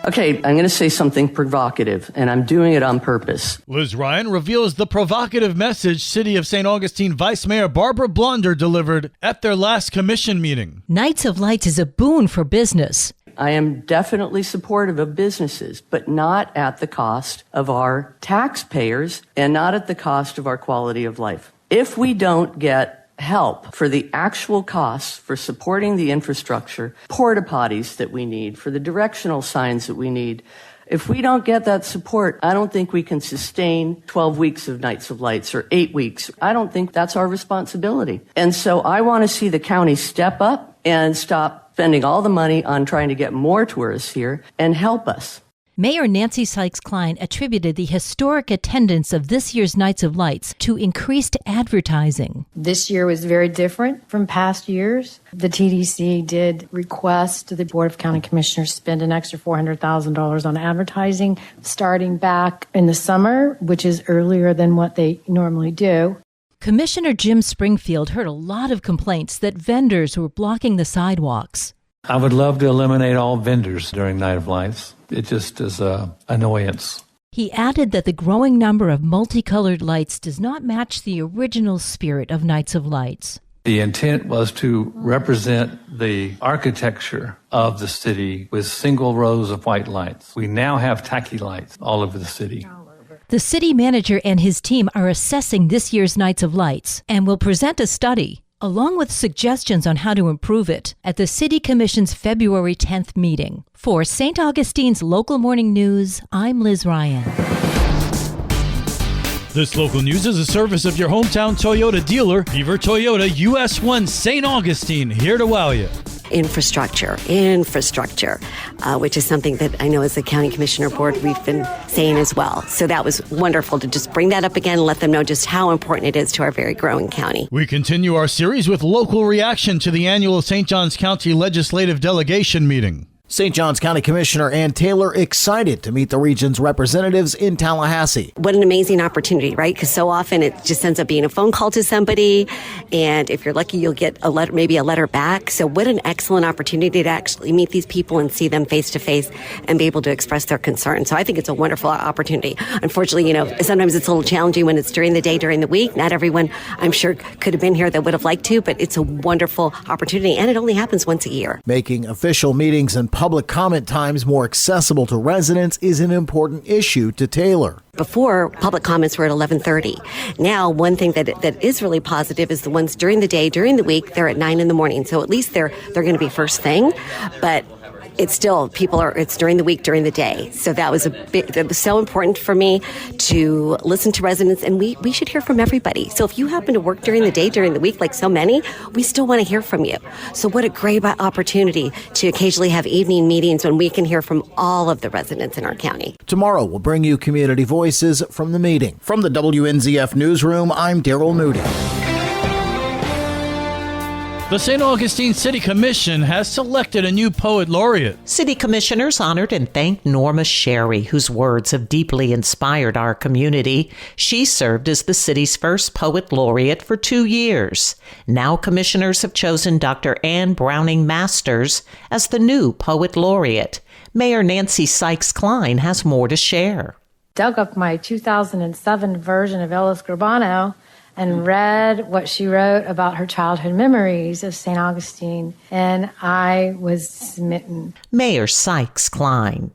Okay, I'm going to say something provocative, and I'm doing it on purpose. Liz Ryan reveals the provocative message City of St. Augustine Vice Mayor Barbara Blonder delivered at their last commission meeting. Nights of Lights is a boon for business. I am definitely supportive of businesses, but not at the cost of our taxpayers and not at the cost of our quality of life. If we don't get help for the actual costs for supporting the infrastructure, porta potties that we need, for the directional signs that we need, if we don't get that support, I don't think we can sustain 12 weeks of Nights of Lights or 8 weeks. I don't think that's our responsibility. And so I want to see the county step up and stop spending all the money on trying to get more tourists here and help us. Mayor Nancy Sykes-Klein attributed the historic attendance of this year's Nights of Lights to increased advertising. This year was very different from past years. The TDC did request the Board of County Commissioners spend an extra $400,000 on advertising starting back in the summer, which is earlier than what they normally do. Commissioner Jim Springfield heard a lot of complaints that vendors were blocking the sidewalks. I would love to eliminate all vendors during Night of Lights. It just is an annoyance. He added that the growing number of multicolored lights does not match the original spirit of Nights of Lights. The intent was to represent the architecture of the city with single rows of white lights. We now have tacky lights all over the city. The city manager and his team are assessing this year's Nights of Lights and will present a study, along with suggestions on how to improve it, at the City Commission's February 10th meeting. For St. Augustine's Local Morning News, I'm Liz Ryan. This local news is a service of your hometown Toyota dealer, Beaver Toyota, US 1 St. Augustine, here to wow you. Infrastructure, which is something that I know as the County Commissioner Board we've been saying as well. So that was wonderful to just bring that up again and let them know just how important it is to our very growing county. We continue our series with local reaction to the annual St. Johns County Legislative Delegation meeting. St. Johns County Commissioner Ann Taylor excited to meet the region's representatives in Tallahassee. What an amazing opportunity, right? Because so often it just ends up being a phone call to somebody, and if you're lucky, you'll get a letter, maybe a letter back. So what an excellent opportunity to actually meet these people and see them face to face and be able to express their concerns. So I think it's a wonderful opportunity. Unfortunately, sometimes it's a little challenging when it's during the day, during the week. Not everyone, I'm sure, could have been here that would have liked to, but it's a wonderful opportunity, and it only happens once a year. Making official meetings and public comment times more accessible to residents is an important issue to Taylor. Before, public comments were at 11:30. Now, one thing that is really positive is the ones during the day, during the week, they're at 9 in the morning. So at least they're going to be first thing. But it's still, it's during the week, during the day. So that was so important for me to listen to residents, and we should hear from everybody. So if you happen to work during the day, during the week, like so many, we still want to hear from you. So what a great opportunity to occasionally have evening meetings when we can hear from all of the residents in our county. Tomorrow we'll bring you community voices from the meeting. From the WNZF Newsroom, I'm Daryl Moody. The St. Augustine City Commission has selected a new poet laureate. City commissioners honored and thanked Norma Sherry, whose words have deeply inspired our community. She served as the city's first poet laureate for 2 years. Now commissioners have chosen Dr. Anne Browning Masters as the new poet laureate. Mayor Nancy Sykes-Klein has more to share. Dug up my 2007 version of Ellis Gravano and read what she wrote about her childhood memories of St. Augustine, and I was smitten. Mayor Sykes-Klein.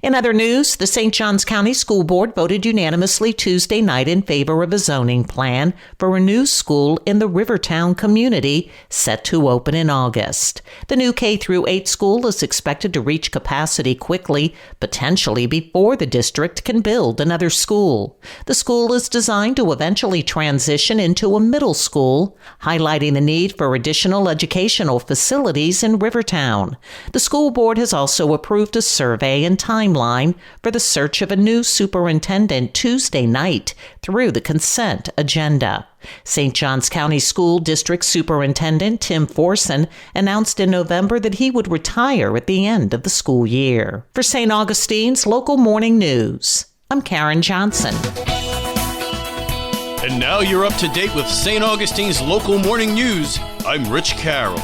In other news, the St. Johns County School Board voted unanimously Tuesday night in favor of a zoning plan for a new school in the Rivertown community set to open in August. The new K-8 school is expected to reach capacity quickly, potentially before the district can build another school. The school is designed to eventually transition into a middle school, highlighting the need for additional educational facilities in Rivertown. The school board has also approved a survey and timeline for the search of a new superintendent Tuesday night through the consent agenda. St. Johns County School District Superintendent Tim Forson announced in November that he would retire at the end of the school year. For St. Augustine's Local Morning News, I'm Karen Johnson. And now you're up to date with St. Augustine's Local Morning News. I'm Rich Carroll.